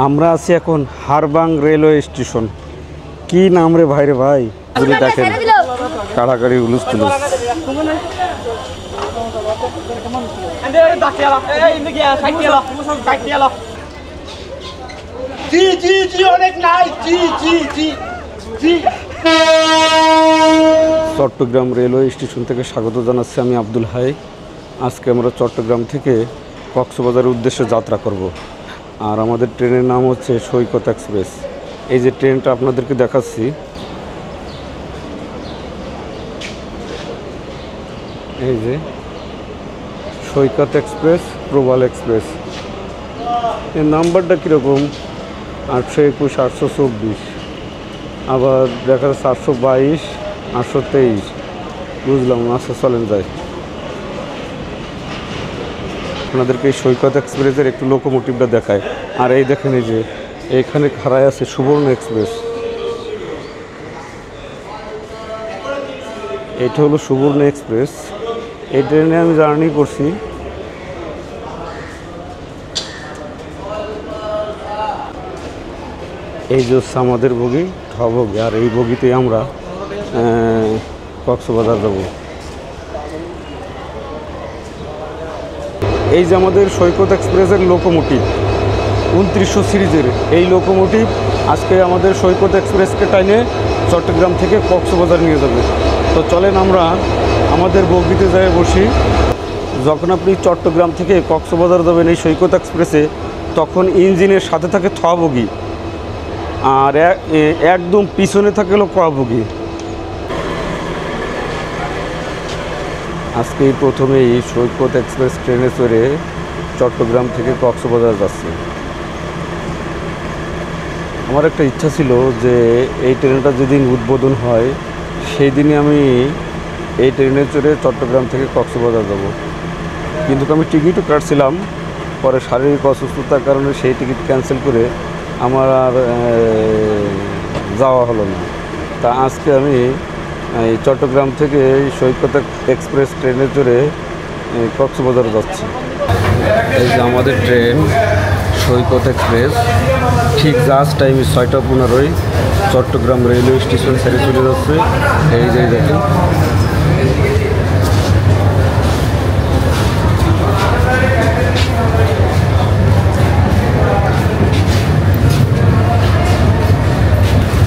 আমরা আছি এখন হারবাং রেলওয়ে স্টেশন। কি নাম রে ভাই ভাই, যদি দেখেন কাড়াকাড়ি উলুস তুলুস। চট্টগ্রাম রেলওয়ে স্টেশন থেকে স্বাগত জানাচ্ছি আমি আব্দুল হাই। আজকে আমরা চট্টগ্রাম থেকে কক্সবাজারের উদ্দেশ্যে যাত্রা করব। আর আমাদের ট্রেনের নাম হচ্ছে সৈকত এক্সপ্রেস। এই যে ট্রেনটা আপনাদেরকে দেখাচ্ছি, এই যে সৈকত এক্সপ্রেস, প্রবাল এক্সপ্রেস। এর নাম্বারটা কীরকম 821, 824, আবার দেখা যাচ্ছে 822, 823। বুঝলাম না, আচ্ছা চলেন যাই। আপনাদেরকে এই সৈকত এক্সপ্রেসের একটু লোকোমোটিভটা দেখায়। আর এই দেখেন, এই যে এইখানে খাড়ায় আছে সুবর্ণ এক্সপ্রেস। এটা হলো সুবর্ণ এক্সপ্রেস। এই ট্রেনে আমি জার্নি করছি। এই যে হচ্ছে আমাদের বগি, ঠ বগি। আর এই বগিতে আমরা কক্সবাজার যাব। এই যে আমাদের সৈকত এক্সপ্রেসের লোকোমোটিভ 2900 সিরিজের এই লোকোমোটিভ আজকে আমাদের সৈকত এক্সপ্রেসকে টাইনে চট্টগ্রাম থেকে কক্সবাজার নিয়ে যাবে। তো চলেন আমরা আমাদের বগিতে যাই বসি। যখন আপনি চট্টগ্রাম থেকে কক্সবাজার যাবেন এই সৈকত এক্সপ্রেসে, তখন ইঞ্জিনের সাথে থাকে থ বগি, আর একদম পিছনে থাকে হলো ক বগি। আজকে প্রথমে এই সৈকত এক্সপ্রেস ট্রেনে চড়ে চট্টগ্রাম থেকে কক্সবাজার যাচ্ছি। আমার একটা ইচ্ছা ছিল যে এই ট্রেনটা যেদিন উদ্বোধন হয় সেই দিনই আমি এই ট্রেনে চড়ে চট্টগ্রাম থেকে কক্সবাজার যাব। কিন্তু আমি টিকিটও কাটছিলাম, পরে শারীরিক অসুস্থতার কারণে সেই টিকিট ক্যান্সেল করে আমার আর যাওয়া হলো না। তা আজকে আমি এই চট্টগ্রাম থেকে সৈকত এক্সপ্রেস ট্রেনে চড়ে কক্সবাজার যাচ্ছি। এই যে আমাদের ট্রেন সৈকত এক্সপ্রেস ঠিক জাস্ট টাইম 6টা 15 চট্টগ্রাম রেলওয়ে স্টেশন ছেড়ে চলে যাচ্ছে। এই যে দেখেন,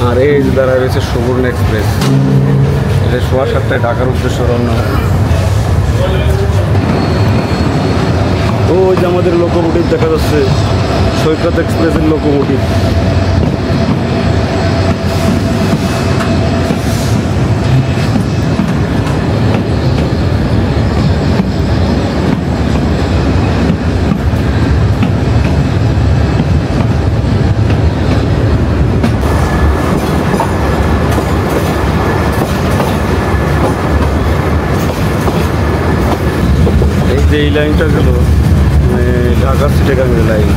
আর এই যে দাঁড়ায় রয়েছে সুবর্ণ এক্সপ্রেস। এটা 7:15 ঢাকার উদ্দেশ্যে রওনা হবে। ওই যে আমাদের লোকোমোটিভ দেখা যাচ্ছে, সৈকত এক্সপ্রেসের লোকোমোটিভ। এই যে এই লাইনটা গেল ঢাকা চিটাগাংয়ের লাইন।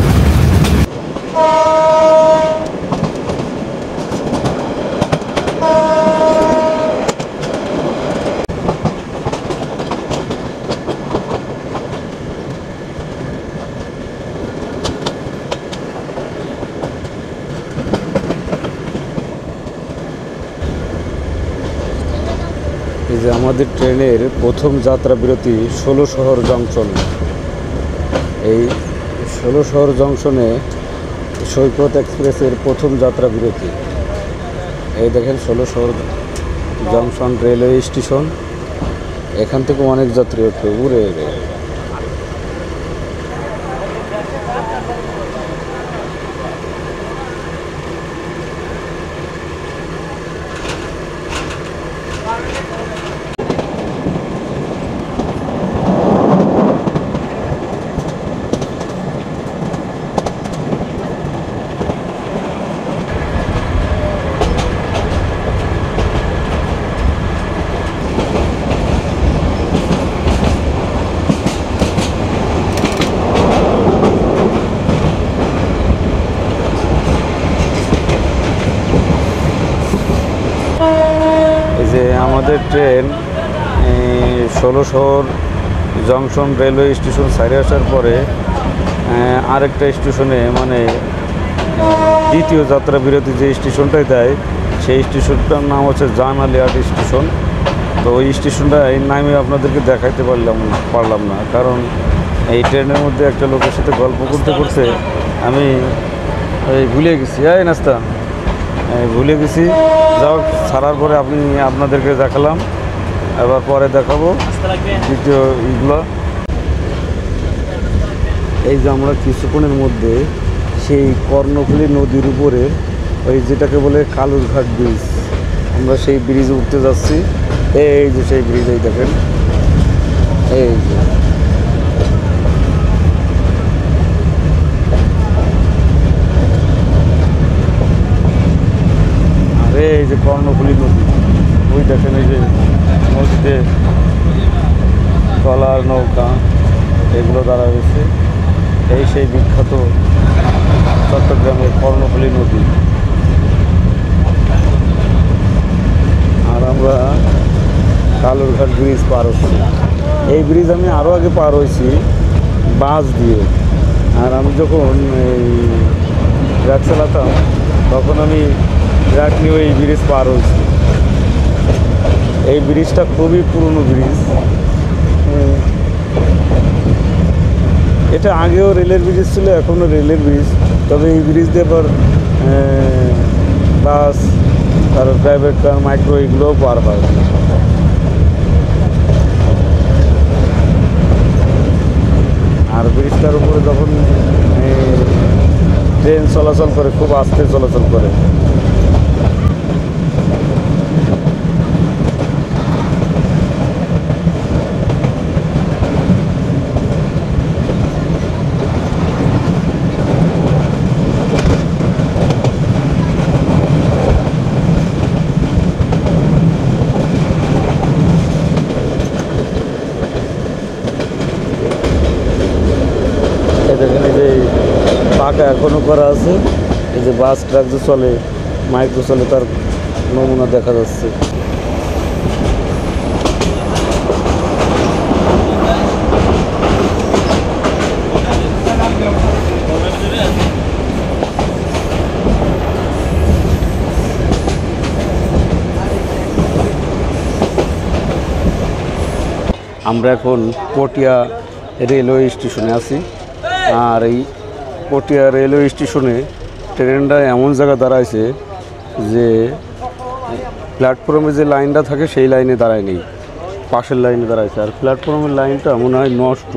এই যে আমাদের ট্রেনের প্রথম যাত্রা বিরতি 16 শহর জংশন। এই 16 শহর জংশনে সৈকত এক্সপ্রেসের প্রথম যাত্রা বিরতি। এই দেখেন 16 শহর জংশন রেলওয়ে স্টেশন। এখান থেকে অনেক যাত্রী ওঠে উড়ে। যে আমাদের ট্রেন 16 শহর জংশন রেলওয়ে স্টেশন সাইডে আসার পরে আরেকটা স্টেশনে মানে দ্বিতীয় যাত্রা বিরতি যে স্টেশনটাই দেয় সেই স্টেশনটার নাম হচ্ছে জান আলিয়াট স্টেশন। তো ওই স্টেশনটা এই নামে আপনাদেরকে দেখাইতে পারলাম না, কারণ এই ট্রেনের মধ্যে একটা লোকের সাথে গল্প করতে করতে আমি ভুলে গেছি। নাস্তা ভুলে গেছি। যাও, ছাড়ার পরে আপনাদেরকে দেখালাম, এবার পরে দেখাবো দ্বিতীয় ইগুলো। এই যে আমরা কিছুক্ষণের মধ্যে সেই কর্ণফুলী নদীর উপরে ওই যেটাকে বলে কালুরঘাট ব্রিজ, আমরা সেই ব্রিজে উঠতে যাচ্ছি। এই যে সেই ব্রিজ, এই দেখেন, এই যে এই যে কর্ণফুলী নদী, ওই দেখেন এই যে নদীতে ট্রলার নৌকা এগুলো দ্বারা রয়েছে। এই সেই বিখ্যাত চট্টগ্রামের কর্ণফুলী নদী। আর আমরা কালুরঘাট ব্রিজ পার হচ্ছি। এই ব্রিজ আমি আরও আগে পার হয়েছি বাস দিয়ে। আর আমি যখন এই ট্রাক চালাতাম তখন আমি ট্রাক নিয়ে এই ব্রিজ পার হয়েছি। এই ব্রিজটা খুবই পুরনো ব্রিজ। এটা আগেও রেলের ব্রিজ ছিল, এখনও রেলের ব্রিজ। তবে এই ব্রিজ দিয়ে পর বাস, তারপর প্রাইভেট কার, মাইক্রো এগুলোও পার হয়। আর ব্রিজটার উপরে যখন ট্রেন চলাচল করে খুব আস্তে চলাচল করে। দেখেন এই যে পাকা এখনও করা আছে। এই যে বাস ট্রাক যে চলে, মাইক্রো চলে, তার নমুনা দেখা যাচ্ছে। আমরা এখন পটিয়া রেলওয়ে স্টেশনে আছি। আর এই পটিয়া রেলওয়ে স্টেশনে ট্রেনটা এমন জায়গা দাঁড়াইছে যে প্ল্যাটফর্মে যে লাইনটা থাকে সেই লাইনে দাঁড়ায় নেই, পাশের লাইনে দাঁড়াইছে। আর প্ল্যাটফর্মের লাইনটা মনে হয় নষ্ট।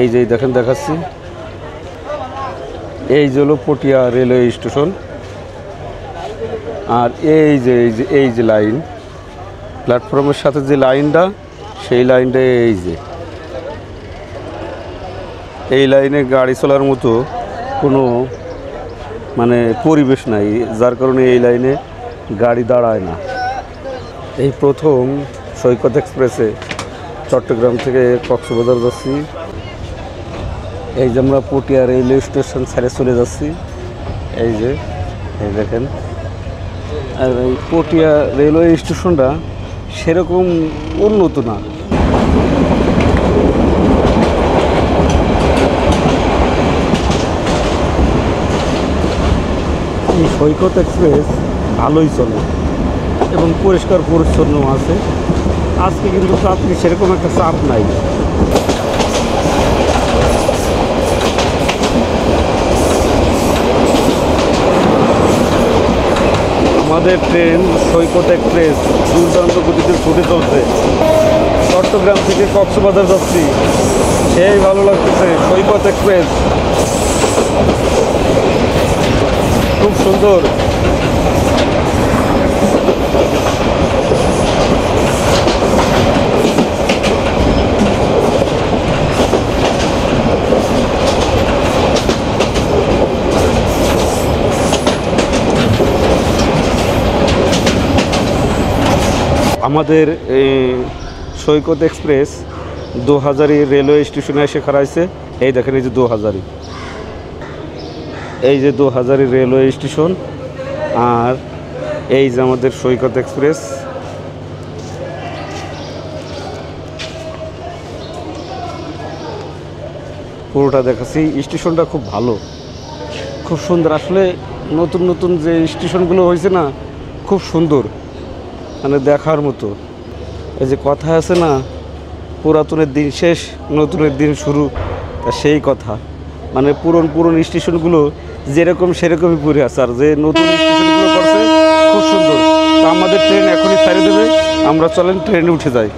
এই যে দেখেন, দেখাচ্ছি, এই যে হলো পটিয়া রেলওয়ে স্টেশন। আর এই যে লাইন, প্ল্যাটফর্মের সাথে যে লাইনটা, সেই লাইনটা এই লাইনে গাড়ি চলার মতো কোনো পরিবেশ নাই, যার কারণে এই লাইনে গাড়ি দাঁড়ায় না। এই প্রথম সৈকত এক্সপ্রেসে চট্টগ্রাম থেকে কক্সবাজার যাচ্ছি। এই যে আমরা পটিয়া রেলওয়ে স্টেশন ছেড়ে চলে যাচ্ছি। এই দেখেন। আর এই পটিয়া রেলওয়ে স্টেশনটা সেরকম উন্নত না। এই সৈকত এক্সপ্রেস ভালোই চলে এবং পরিষ্কার পরিচ্ছন্ন আছে। আজকে কিন্তু যাত্রী সেরকম একটা চাপ নাই। আমাদের ট্রেন সৈকত এক্সপ্রেস দুর্দান্ত গতিতে ছুটে চলছে। চট্টগ্রাম থেকে কক্সবাজার যাচ্ছি, সেই ভালো লাগতেছে। সৈকত এক্সপ্রেস খুব সুন্দর। আমাদের সৈকত এক্সপ্রেস ২০০০ রেলওয়ে স্টেশনে এসে খাড়াইছে। এই দেখেন, এই যে ২০০০, এই যে ২০০০ রেলওয়ে স্টেশন। আর এই যে আমাদের সৈকত এক্সপ্রেস। পুরোটা দেখাচ্ছি। স্টেশনটা খুব ভালো, খুব সুন্দর আসলে। নতুন নতুন যে স্টেশনগুলো হয়েছে না, খুব সুন্দর, মানে দেখার মতো। এই যে কথা আছে না, পুরাতনের দিন শেষ, নতুনের দিন শুরু, তা সেই কথা। মানে পুরন স্টেশনগুলো যেরকম সেরকমই পড়ে আছে, আর যে নতুন স্টেশনগুলো করছে খুব সুন্দর। তো আমাদের ট্রেন এখনই ছাড়িয়ে দেবে, আমরা চলেন ট্রেনে উঠে যাই।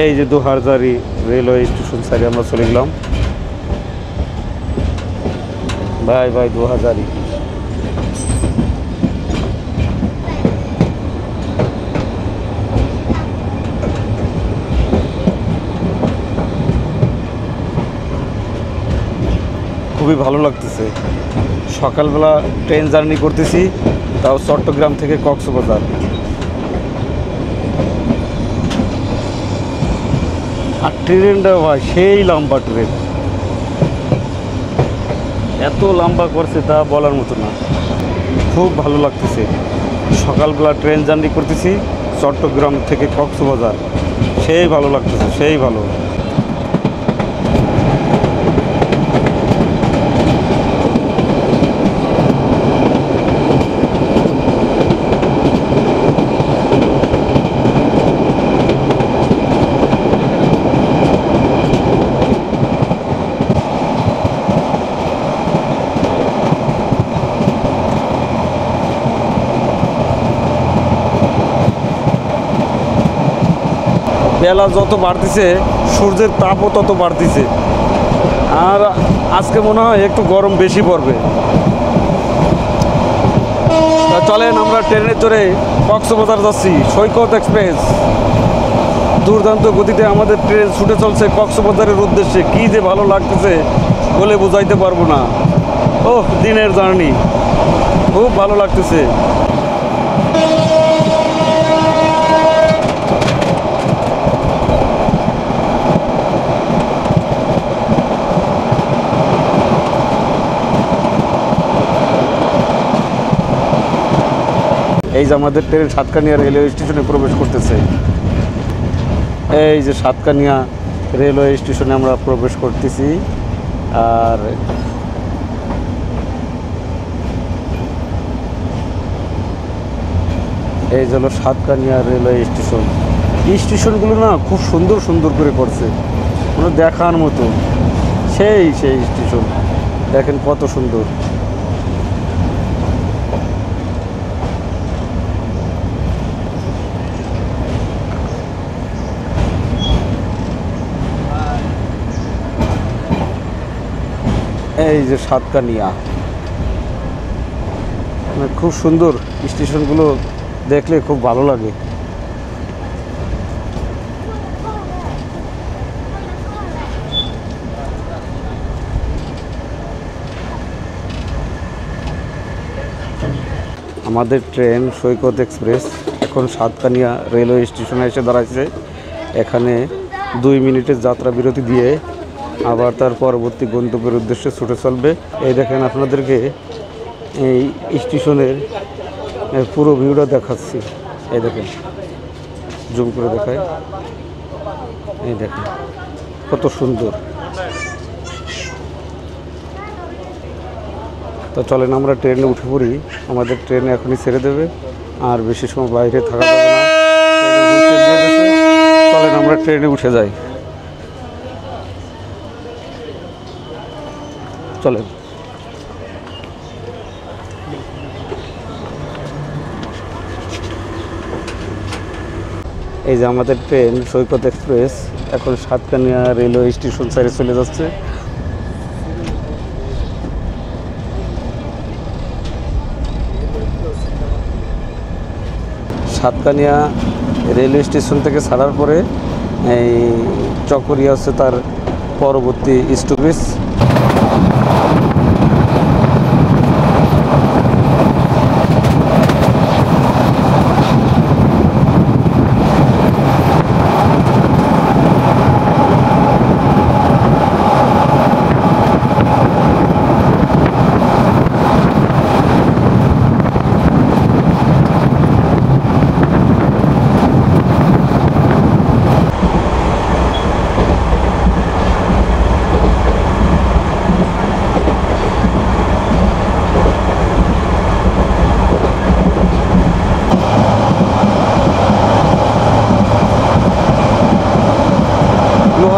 এই যে দোহাজারি রেলওয়ে স্টেশন ছাড়িয়ে আমরা চলে গেলাম। ভাই দোহাজারি। খুবই ভালো লাগতেছে, সকালবেলা ট্রেন জার্নি করতেছি, তাও চট্টগ্রাম থেকে কক্সবাজার। আর ট্রেনটা ভাই সেই লম্বা ট্রেন, এত লম্বা করছে তা বলার মতো না। খুব ভালো লাগতেছে, সকালবেলা ট্রেন জার্নি করতেছি চট্টগ্রাম থেকে কক্সবাজার, সেই ভালো লাগতেছে, সেই ভালো। বেলা যত বাড়তেছে সূর্যের তাপও তত বাড়তেছে, আর আজকে মনে হয় একটু গরম বেশি পড়বে। চলেন আমরা ট্রেনে চড়ে কক্সবাজার যাচ্ছি, সৈকত এক্সপ্রেস। দুর্দান্ত গতিতে আমাদের ট্রেন ছুটে চলছে কক্সবাজারের উদ্দেশ্যে। কী যে ভালো লাগতেছে বলে বোঝাইতে পারবো না। ওহ, দিনের জার্নি খুব ভালো লাগতেছে। এই যে আমাদের ট্রেন সাতকানিয়া রেলওয়ে স্টেশনে প্রবেশ করতেছে। এই যে সাতকানিয়া রেলওয়ে স্টেশনে আমরা প্রবেশ করতেছি। আর এই যে হলো সাতকানিয়া রেলওয়ে স্টেশন। স্টেশনগুলো না খুব সুন্দর সুন্দর করে করছে, মানে দেখার মতো। সেই স্টেশন দেখেন কত সুন্দর। এই যে সাতকানিয়া, মানে খুব সুন্দর স্টেশনগুলো, দেখলে খুব ভালো লাগে। আমাদের ট্রেন সৈকত এক্সপ্রেস এখন সাতকানিয়া রেলওয়ে স্টেশনে এসে দাঁড়াচ্ছে। এখানে 2 মিনিটের যাত্রা বিরতি দিয়ে আবার তার পরবর্তী গন্তব্যের উদ্দেশ্যে ছুটে চলবে। এই দেখেন আপনাদেরকে এই স্টেশনের পুরো ভিউটা দেখাচ্ছি। এই দেখেন, জুম করে দেখায়, এই দেখেন কত সুন্দর। তো চলেন আমরা ট্রেনে উঠে পড়ি, আমাদের ট্রেন এখনই ছেড়ে দেবে, আর বেশি সময় বাইরে থাকা যাবে না। চলেন আমরা ট্রেনে উঠে যাই, চলেন। এই যে আমাদের ট্রেন সৈকত এক্সপ্রেস এখন সাতকানিয়া রেলওয়ে স্টেশন ছেড়ে চলে যাচ্ছে। সাতকানিয়া রেলওয়ে স্টেশন থেকে ছাড়ার পরে এই চকরিয়া হচ্ছে তার পরবর্তী স্টপেজ।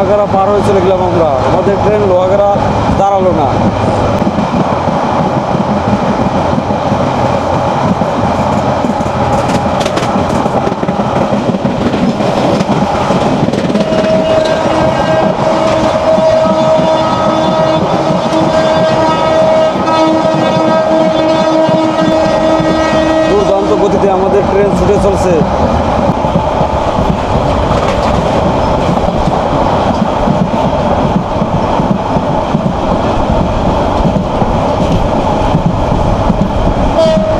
লোহাগাড়া পার হয়ে চলে গেলাম আমরা, আমাদের ট্রেন লোহাগাড়া দাঁড়ালো না। দুর্দান্ত গতিতে আমাদের ট্রেন ছুটে চলছে।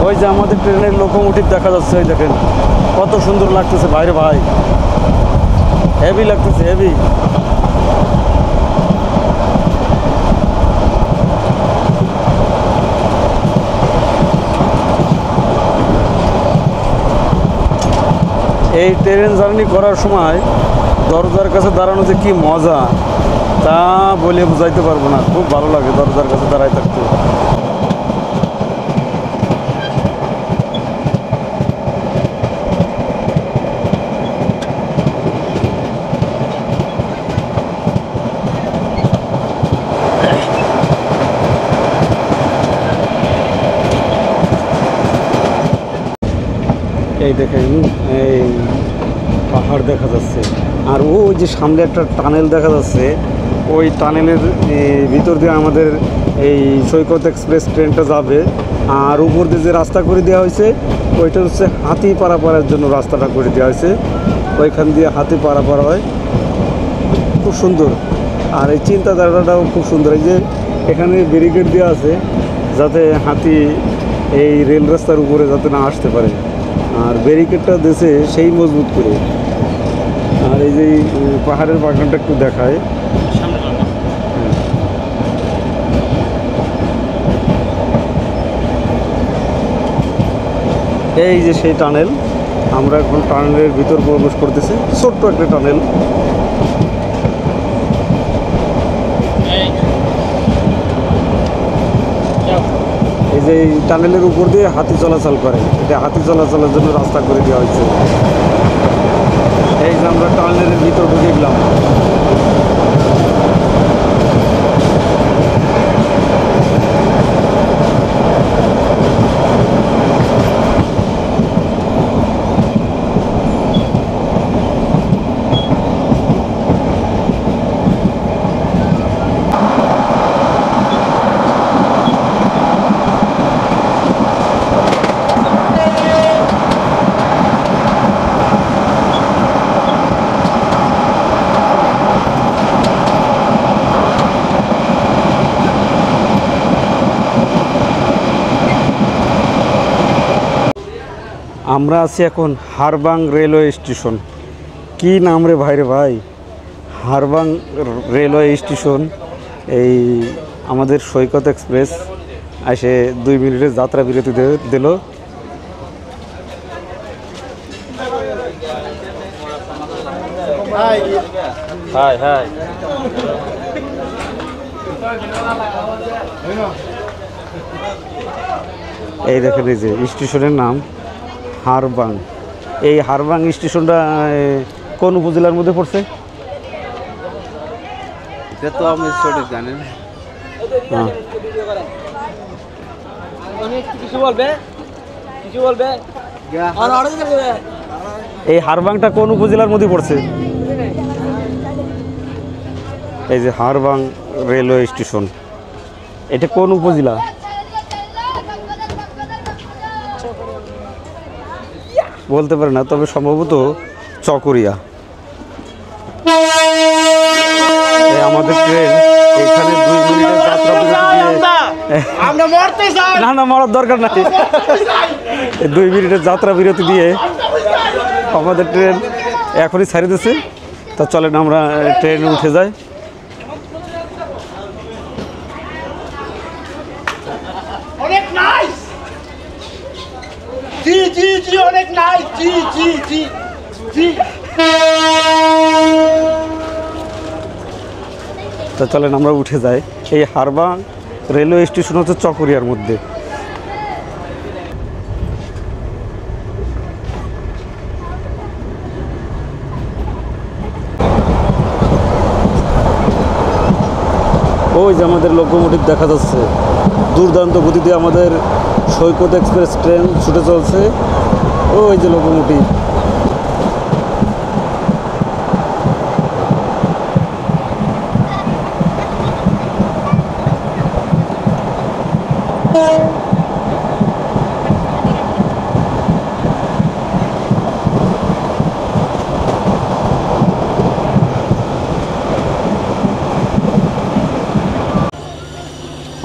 ওই যে আমাদের ট্রেনের লোকোমোটিভ দেখা যাচ্ছে, ওই দেখেন কত সুন্দর লাগতেছে ভাইরে ভাই, হেভি লাগতেছে, হেভি। এই ট্রেন জার্নি করার সময় দরজার কাছে দাঁড়ানো যে কি মজা তা বলে বুঝাইতে পারবো না, খুব ভালো লাগে দরজার কাছে দাঁড়ায় থাকতে। এই দেখেন এই পাহাড় দেখা যাচ্ছে, আর ওই যে সামনে একটা টানেল দেখা যাচ্ছে, ওই টানেলের ভিতর দিয়ে আমাদের এই সৈকত এক্সপ্রেস ট্রেনটা যাবে। আর উপর দিয়ে যে রাস্তা করে দেওয়া হয়েছে ওইটা হচ্ছে হাতি পারাপারের জন্য রাস্তাটা করে দেওয়া হয়েছে, ওইখান দিয়ে হাতি পারাপার হয়, খুব সুন্দর। আর এই চিন্তাধারাটাও খুব সুন্দর, এই যে এখানে ব্যারিকেড দেওয়া আছে যাতে হাতি এই রেল রাস্তার উপরে যাতে না আসতে পারে, আর ব্যারিকেডটা দিয়েছে সেই মজবুত করে। আর এই যে পাহাড়ের বাগানটা একটু দেখায়, এই যে সেই টানেল, আমরা এখন টানেলের ভিতর প্রবেশ করতেছি, ছোট্ট একটা টানেল। এই যে এই টানেলের উপর দিয়ে হাতি চলাচল করে, এটা হাতি চলাচলের জন্য রাস্তা করে দেওয়া হয়েছে। এই যে আমরা টানেলের ভিতর ঢুকে গেলাম। আমরা আছি এখন হারবাং রেলওয়ে স্টেশন। কি নাম রে ভাইরে ভাই, হারবাং রেলওয়ে স্টেশন। এই আমাদের সৈকত এক্সপ্রেস এসে 2 মিনিটের যাত্রা বিরতি দিল। হাই হাই, এই দেখেন এই যে স্টেশনের নাম হারবাং। এই হারবাং স্টেশনটা কোন উপজেলার মধ্যে পড়ছে? এটা তো আপনি সঠিক জানেন। এই হারবাংটা কোন উপজেলার মধ্যে পড়ছে? এই যে হারবাং রেলওয়ে স্টেশন, এটা কোন উপজেলা? বলতে পারে না, তবে সম্ভবত চকরিয়া। আমাদের ট্রেন এখানে 2 মিনিটের যাত্রা বিরতি দিয়ে, না না মরার দরকার নাই, 2 মিনিটের যাত্রা বিরতি দিয়ে আমাদের ট্রেন এখনই ছাড়িয়ে দিচ্ছে। তা চলেন আমরা ট্রেনে উঠে যাই। অনেক নাইস, জি জি জি, অনেক নাইস, জি জি জি জি। তা চলেন আমরা উঠে যাই। এই হারবাং রেলওয়ে স্টেশন হচ্ছে চকরিয়ার মধ্যে। ওই যে আমাদের লোকোমোটিভ দেখা যাচ্ছে, দুর্দান্ত গতিতে আমাদের সৈকত এক্সপ্রেস ট্রেন ছুটে চলছে। ওই যে লোকোমোটিভ।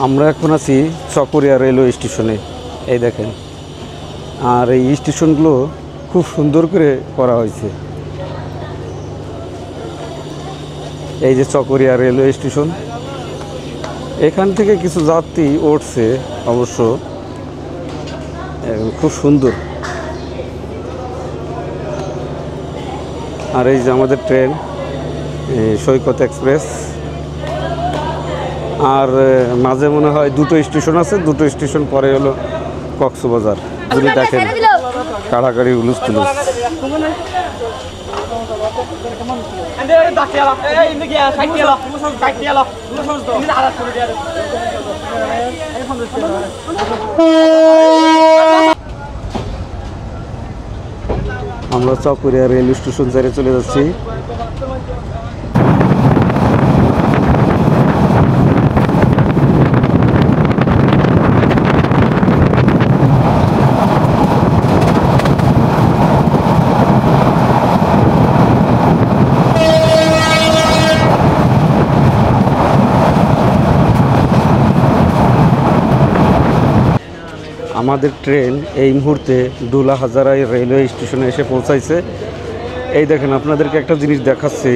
আমরা এখন আছি চকরিয়া রেলওয়ে স্টেশনে। এই দেখেন, আর এই স্টেশনগুলো খুব সুন্দর করে করা হয়েছে। এই যে চকরিয়া রেলওয়ে স্টেশন, এখান থেকে কিছু যাত্রী উঠছে অবশ্য, খুব সুন্দর। আর এই যে আমাদের ট্রেন সৈকত এক্সপ্রেস। আর মাঝে মনে হয় দুটো স্টেশন আছে, দুটো স্টেশন পরে হলো কক্সবাজার। যদি দেখেন কাড়াকাড়ি উলুস তুলুস। আমরা চকরিয়া রেল স্টেশন ছেড়ে চলে যাচ্ছি। আমাদের ট্রেন এই মুহূর্তে ডুলা হাজারাই রেলওয়ে স্টেশনে এসে পৌঁছাইছে। এই দেখেন, আপনাদেরকে একটা জিনিস দেখাচ্ছি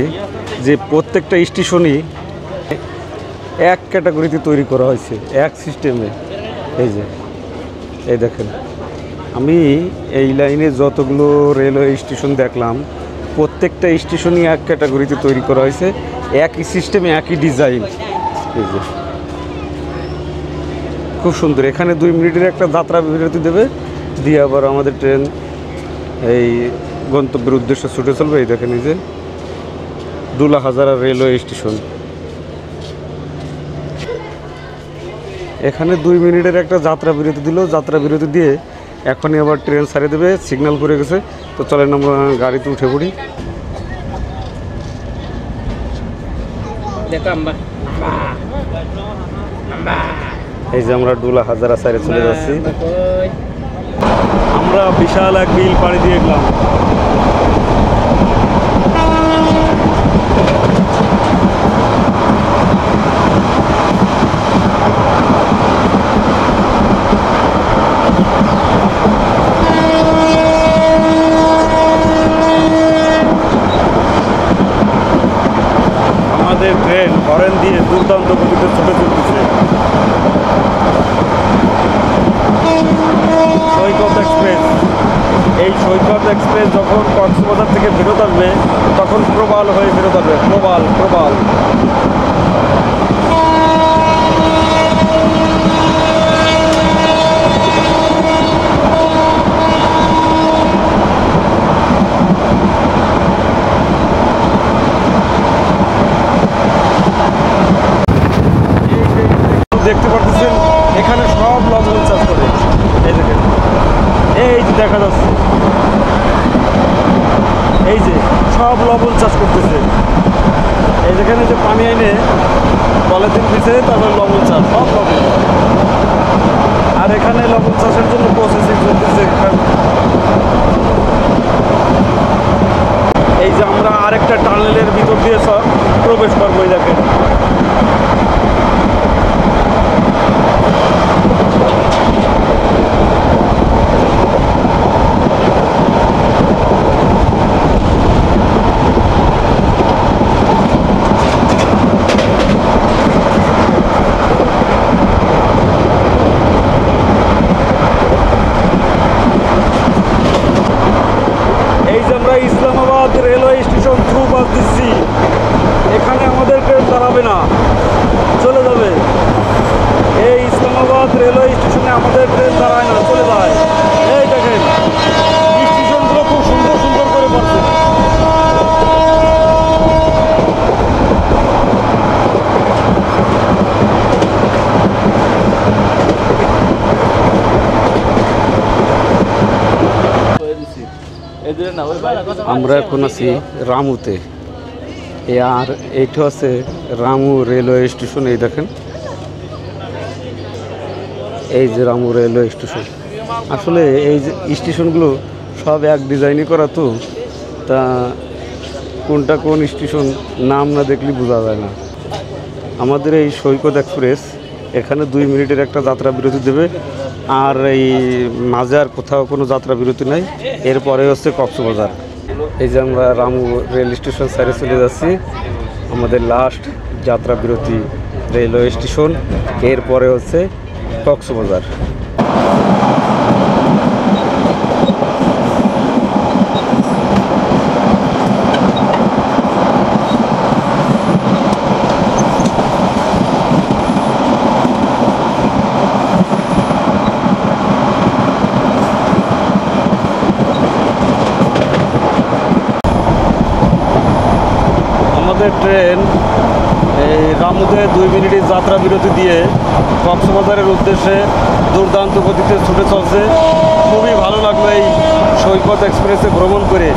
যে প্রত্যেকটা স্টেশনই এক ক্যাটাগরিতে তৈরি করা হয়েছে, এক সিস্টেমে। এই দেখেন, আমি এই লাইনে যতগুলো রেলওয়ে স্টেশন দেখলাম, প্রত্যেকটা স্টেশনই এক ক্যাটাগরিতে তৈরি করা হয়েছে, একই সিস্টেমে, একই ডিজাইন। এই যে খুব সুন্দর। এখানে 2 মিনিটের একটা যাত্রা বিরতি দেবে, দিয়ে আবার আমাদের ট্রেন এই গন্তব্যের উদ্দেশ্যে ছুটে চলবে। এই দেখেন, এই যে ডুলা হাজারা রেলওয়ে স্টেশন। এখানে 2 মিনিটের একটা যাত্রা বিরতি দিল, যাত্রা বিরতি দিয়ে এখনই আবার ট্রেন ছাড়ে দেবে, সিগন্যাল করে গেছে। তো চলেন আমরা গাড়িতে উঠে পড়ি। এই যে আমরা ডুলা হাজারা সাইডে চলে যাচ্ছি। আমরা বিশাল এক বিল পাড়ি দিয়ে গেলাম। আমাদের ট্রেন হরেন দিয়ে দুর্দান্ত গতিতে ছুটে চলতেছে। সৈকত এক্সপ্রেস, এই সৈকত এক্সপ্রেস যখন কক্সবাজার থেকে ফেরত আসবে তখন প্রবাল হয়ে ফেরত আসবে। প্রবাল প্রবাল। দেখতে পাচ্ছেন এখানে সব লবণ চাষ করে। এই দেখেন, এই যে দেখা যাচ্ছে, এই যে সব লবণ চাষ করতেছে। এই যেখানে যে পানি এনে পলিথিন দিচ্ছে, তারপরে লবণ চাষ, সব লবণ। আর এখানে লবণ চাষের জন্য প্রসেসিং চলতেছে। এই যে আমরা আরেকটা টানেলের ভিতর দিয়ে সব প্রবেশ করবো। এই দেখেন, ইসলামাবাদ রেলওয়ে স্টেশন থ্রু বাস দিচ্ছি। এখানে আমাদের ট্রেন দাঁড়াবে না, চলে যাবে। এই ইসলামাবাদ রেলওয়ে স্টেশনে আমাদের ট্রেন দাঁড়ায় না, চলে যায়। এই দেখেন, স্টেশনগুলো খুব সুন্দর সুন্দর করে পড়ছে। আমরা এখন আছি রামুতে। আর এইটা আছে রামু রেলওয়ে স্টেশন। এই দেখেন, এই যে রামু রেলওয়ে স্টেশন। আসলে এই যে স্টেশনগুলো সব এক ডিজাইনই করা, তো তা কোনটা কোন স্টেশন নাম না দেখলে বোঝা যায় না। আমাদের এই সৈকত এক্সপ্রেস এখানে 2 মিনিটের একটা যাত্রা বিরতি দেবে, আর এই মাঝে আর কোথাও কোনো যাত্রা বিরতি নাই। এরপরে হচ্ছে কক্সবাজার। এই যে আমরা রামু রেল স্টেশন সাইডে চলে যাচ্ছি, আমাদের লাস্ট যাত্রা বিরতি রেলওয়ে স্টেশন। এরপরে হচ্ছে কক্সবাজার। আমাদের ট্রেন এই রামুতে 2 মিনিটের যাত্রা বিরতি দিয়ে কক্সবাজারের উদ্দেশ্যে দুর্দান্ত গতিতে ছুটে চলছে। খুবই ভালো লাগলো এই সৈকত এক্সপ্রেসে ভ্রমণ করে।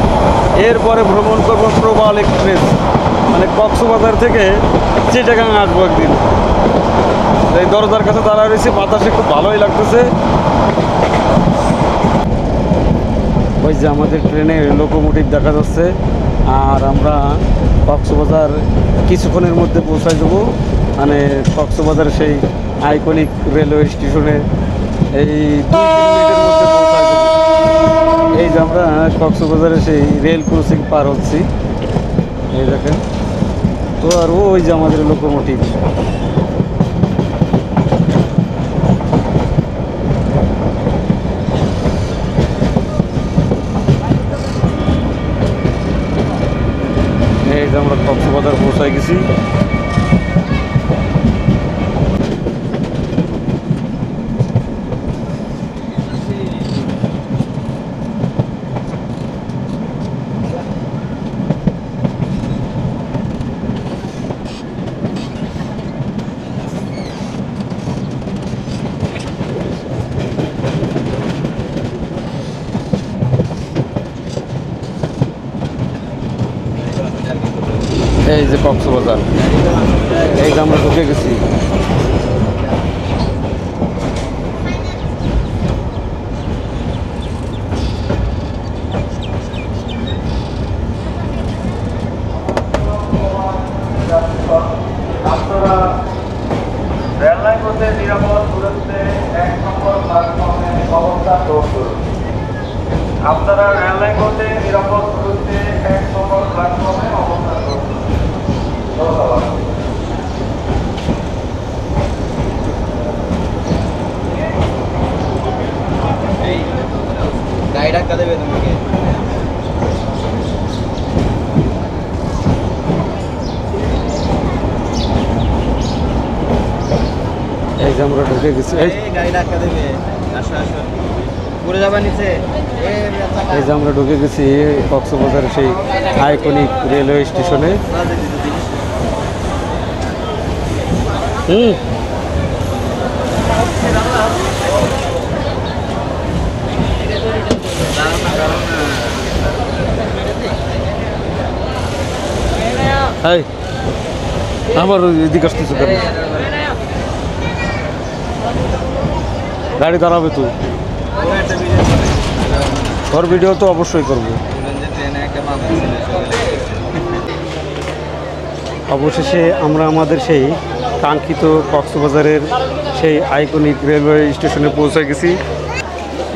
এরপরে ভ্রমণ করব প্রবাল এক্সপ্রেস, মানে কক্সবাজার থেকে চিটাগাং আসবো একদিন। এই দরজার কাছে দাঁড়ায় রয়েছি, বাতাসে খুব ভালোই লাগতেছে। ওই যে আমাদের ট্রেনের লোকোমোটিভ দেখা যাচ্ছে। আর আমরা কক্সবাজার কিছুক্ষণের মধ্যে পৌঁছায় দেবো, মানে কক্সবাজার সেই আইকনিক রেলওয়ে স্টেশনে এই 2-3 মিনিটের মধ্যে পৌঁছায় দেবো। এই যে আমরা কক্সবাজারে সেই রেল ক্রসিং পার হচ্ছি, এই দেখেন। তো আর ওই যে আমাদের লোকোমোটিভ। এই যে আমরা কক্সবাজার পৌঁছায় গেছি। এই যে কক্সবাজার, এই যে আমরা ঢুকে গেছি। আপনারা রেললাইন হতে নিরাপদ দূরত্বে 1 নম্বর প্ল্যাটফর্মে অবস্থান করুন। আপনারা রেললাইন হতে নিরাপদ দূরত্বে 1 নম্বর প্ল্যাটফর্মে অবস্থান করুন। ধন্যবাদ। গাড়ি ধাক্কা দেবে তোমাকে। এই যে আমরা ঢুকে গেছি। গাড়ি ধাক্কা দেবে, আসো আসো, ঘুরে যাবা নিচে। এই যে আমরা ঢুকে গেছি কক্সবাজারের সেই আইকনিক রেলওয়ে স্টেশনে। আমার এদিকে আসতেছে কেন? গাড়ি দাঁড়াবে তো, ওর ভিডিও তো অবশ্যই করবো। অবশেষে আমরা আমাদের সেই কাঙ্ক্ষিত কক্সবাজারের সেই আইকনিক রেলওয়ে স্টেশনে পৌঁছে গেছি।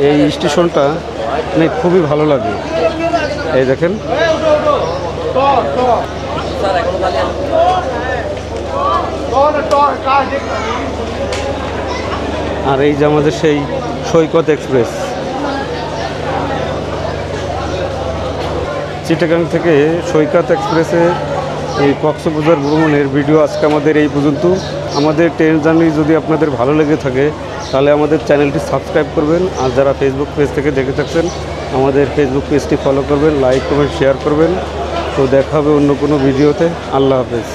এই স্টেশনটা মানে খুবই ভালো লাগে। এই দেখেন, আর এই যে আমাদের সেই সৈকত এক্সপ্রেস। চিটাগাং থেকে সৈকত এক্সপ্রেসে এই কক্সবাজার ভ্রমণের ভিডিও আজকে আমাদের এই পর্যন্ত। আমাদের ট্রেন জার্নি যদি আপনাদের ভালো লেগে থাকে তাহলে আমাদের চ্যানেলটি সাবস্ক্রাইব করবেন। আর যারা ফেসবুক পেজ থেকে দেখে থাকছেন আমাদের ফেসবুক পেজটি ফলো করবেন, লাইক করবেন, শেয়ার করবেন। তো দেখা হবে অন্য কোনো ভিডিওতে। আল্লাহ হাফেজ।